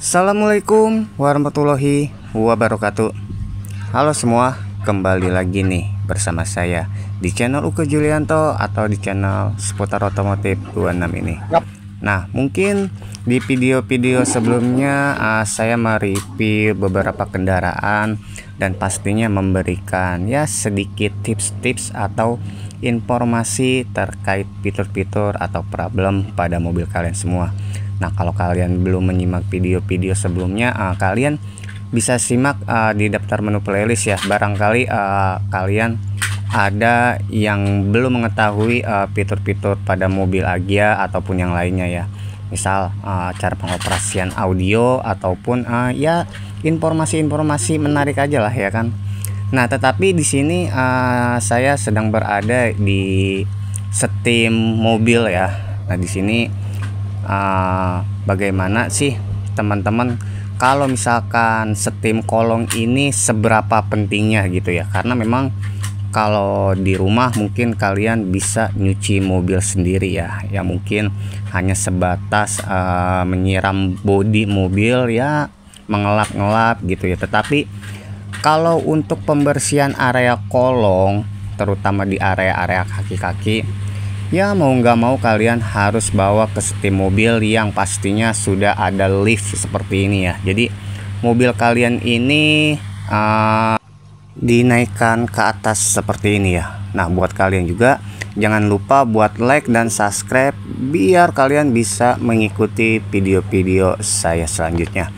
Assalamualaikum warahmatullahi wabarakatuh. Halo semua, kembali lagi nih bersama saya di channel Uke Julianto atau di channel seputar otomotif 26 ini. Nah, mungkin di video-video sebelumnya saya mereview beberapa kendaraan dan pastinya memberikan ya sedikit tips-tips atau informasi terkait fitur-fitur atau problem pada mobil kalian semua. Nah, kalau kalian belum menyimak video-video sebelumnya, kalian bisa simak di daftar menu playlist ya. Barangkali kalian ada yang belum mengetahui fitur-fitur pada mobil Agya ataupun yang lainnya ya. Misal cara pengoperasian audio ataupun ya informasi-informasi menarik aja lah ya kan. Nah, tetapi di sini saya sedang berada di Steam mobil ya. Nah, di sini bagaimana sih teman-teman kalau misalkan Steam kolong ini seberapa pentingnya gitu ya, karena memang kalau di rumah mungkin kalian bisa nyuci mobil sendiri ya, ya mungkin hanya sebatas menyiram bodi mobil ya, mengelap-ngelap gitu ya. Tetapi kalau untuk pembersihan area kolong, terutama di area-area kaki-kaki, ya mau nggak mau kalian harus bawa ke Steam mobil yang pastinya sudah ada lift seperti ini ya. Jadi mobil kalian ini dinaikkan ke atas seperti ini ya. Nah, buat kalian juga jangan lupa buat like dan subscribe biar kalian bisa mengikuti video-video saya selanjutnya.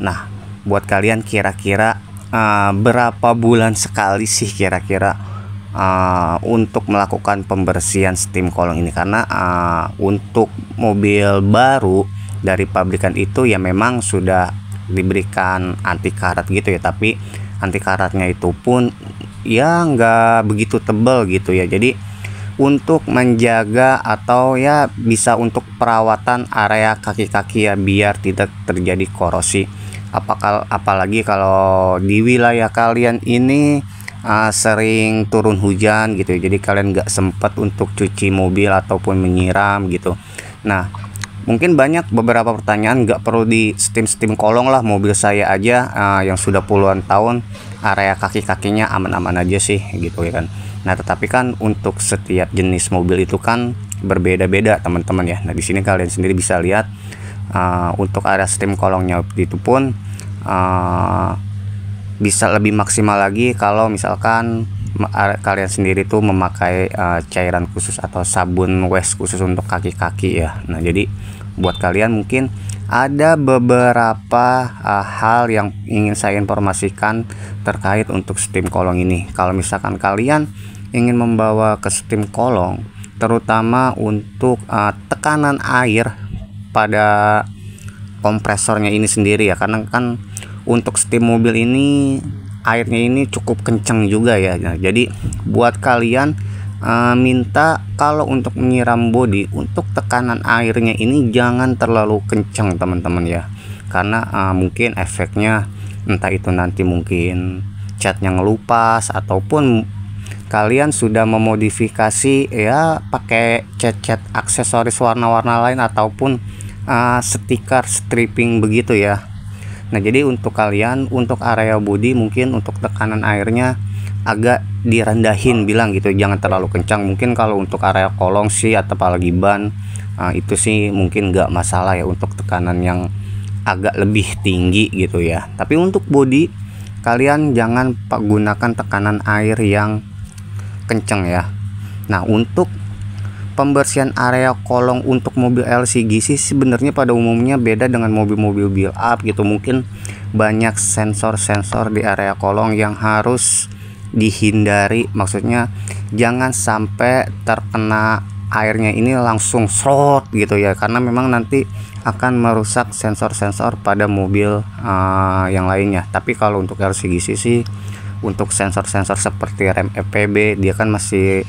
Nah, buat kalian kira-kira berapa bulan sekali sih kira-kira untuk melakukan pembersihan Steam kolong ini? Karena untuk mobil baru dari pabrikan itu ya memang sudah diberikan anti karat gitu ya, tapi anti karatnya itu pun ya nggak begitu tebal gitu ya. Jadi untuk menjaga atau ya bisa untuk perawatan area kaki-kaki ya biar tidak terjadi korosi, apalagi kalau di wilayah kalian ini sering turun hujan gitu ya. Jadi kalian nggak sempat untuk cuci mobil ataupun menyiram gitu. Nah, mungkin banyak beberapa pertanyaan, nggak perlu di Steam kolong lah, mobil saya aja yang sudah puluhan tahun area kaki-kakinya aman-aman aja sih gitu ya kan. Nah, tetapi kan untuk setiap jenis mobil itu kan berbeda-beda teman-teman ya. Nah, di sini kalian sendiri bisa lihat untuk area Steam kolongnya itu pun bisa lebih maksimal lagi kalau misalkan kalian sendiri tuh memakai cairan khusus atau sabun wash khusus untuk kaki-kaki ya. Nah, jadi buat kalian mungkin ada beberapa hal yang ingin saya informasikan terkait untuk Steam kolong ini. Kalau misalkan kalian ingin membawa ke Steam kolong, terutama untuk tekanan air pada kompresornya ini sendiri ya, karena kan untuk Steam mobil ini airnya ini cukup kencang juga ya. Nah, jadi buat kalian minta kalau untuk menyiram bodi, untuk tekanan airnya ini jangan terlalu kencang teman-teman ya, karena mungkin efeknya entah itu nanti mungkin catnya ngelupas ataupun kalian sudah memodifikasi ya pakai cat-cat aksesoris warna-warna lain ataupun stiker stripping begitu ya. Nah, jadi untuk kalian untuk area bodi mungkin untuk tekanan airnya agak direndahin bilang gitu, jangan terlalu kencang. Mungkin kalau untuk area kolong sih atau apalagi ban itu sih mungkin nggak masalah ya untuk tekanan yang agak lebih tinggi gitu ya. Tapi untuk bodi kalian jangan gunakan tekanan air yang kencang ya. Nah, untuk pembersihan area kolong untuk mobil LCGC sih sebenarnya pada umumnya beda dengan mobil-mobil build up gitu. Mungkin banyak sensor-sensor di area kolong yang harus dihindari, maksudnya jangan sampai terkena airnya ini langsung serot gitu ya, karena memang nanti akan merusak sensor-sensor pada mobil yang lainnya. Tapi kalau untuk LCGC sih untuk sensor-sensor seperti rem EPB dia kan masih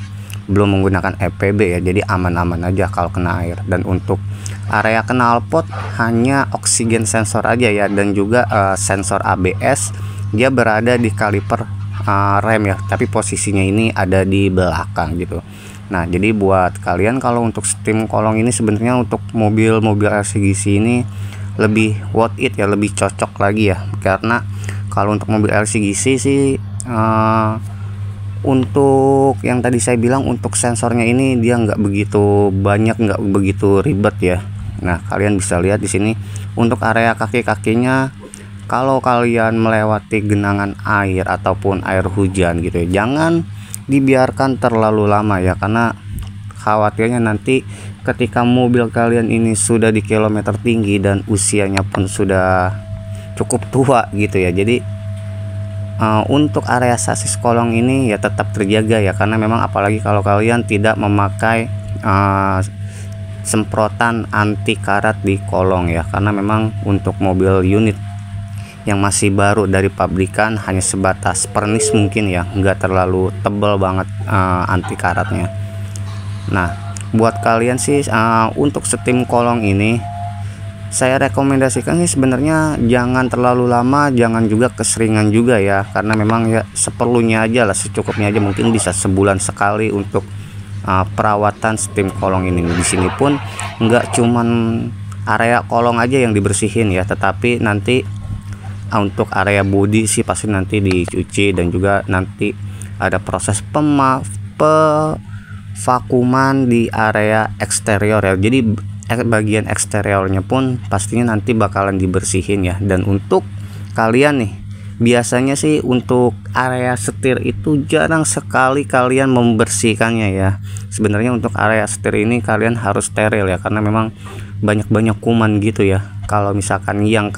belum menggunakan EPB ya, jadi aman-aman aja kalau kena air. Dan untuk area knalpot hanya oksigen sensor aja ya, dan juga sensor ABS dia berada di kaliper rem ya, tapi posisinya ini ada di belakang gitu. Nah, jadi buat kalian kalau untuk Steam kolong ini sebenarnya untuk mobil-mobil LCGC ini lebih worth it ya, lebih cocok lagi ya. Karena kalau untuk mobil LCGC sih untuk yang tadi saya bilang, untuk sensornya ini dia nggak begitu banyak, nggak begitu ribet ya. Nah, kalian bisa lihat di sini untuk area kaki-kakinya, kalau kalian melewati genangan air ataupun air hujan gitu ya, jangan dibiarkan terlalu lama ya, karena khawatirnya nanti ketika mobil kalian ini sudah di kilometer tinggi dan usianya pun sudah cukup tua gitu ya. Jadi untuk area sasis kolong ini ya tetap terjaga ya, karena memang apalagi kalau kalian tidak memakai semprotan anti karat di kolong ya, karena memang untuk mobil unit yang masih baru dari pabrikan hanya sebatas pernis mungkin ya, nggak terlalu tebal banget anti karatnya. Nah, buat kalian sih untuk setim kolong ini saya rekomendasikan sih sebenarnya jangan terlalu lama, jangan juga keseringan juga ya, karena memang ya seperlunya aja lah, secukupnya aja, mungkin bisa sebulan sekali untuk perawatan setim kolong ini. Di sini pun nggak cuman area kolong aja yang dibersihin ya, tetapi nanti untuk area bodi sih pasti nanti dicuci, dan juga nanti ada proses vakuman di area eksterior ya. Jadi bagian eksteriornya pun pastinya nanti bakalan dibersihin ya. Dan untuk kalian nih, biasanya sih untuk area setir itu jarang sekali kalian membersihkannya ya. Sebenarnya untuk area setir ini kalian harus steril ya, karena memang banyak kuman gitu ya. Kalau misalkan yang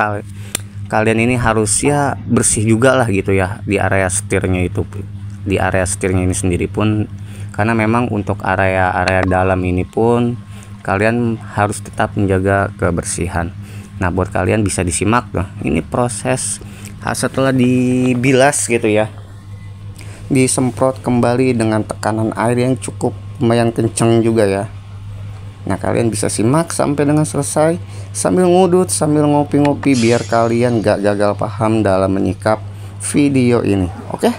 kalian ini harus ya bersih juga lah gitu ya di area setirnya itu, di area setirnya ini sendiri pun, karena memang untuk area dalam ini pun kalian harus tetap menjaga kebersihan. Nah, buat kalian bisa disimak loh, ini proses setelah dibilas gitu ya, disemprot kembali dengan tekanan air yang cukup lumayan kenceng juga ya. Nah, kalian bisa simak sampai dengan selesai sambil ngudut, sambil ngopi-ngopi, biar kalian gak gagal paham dalam menyikap video ini. Oke?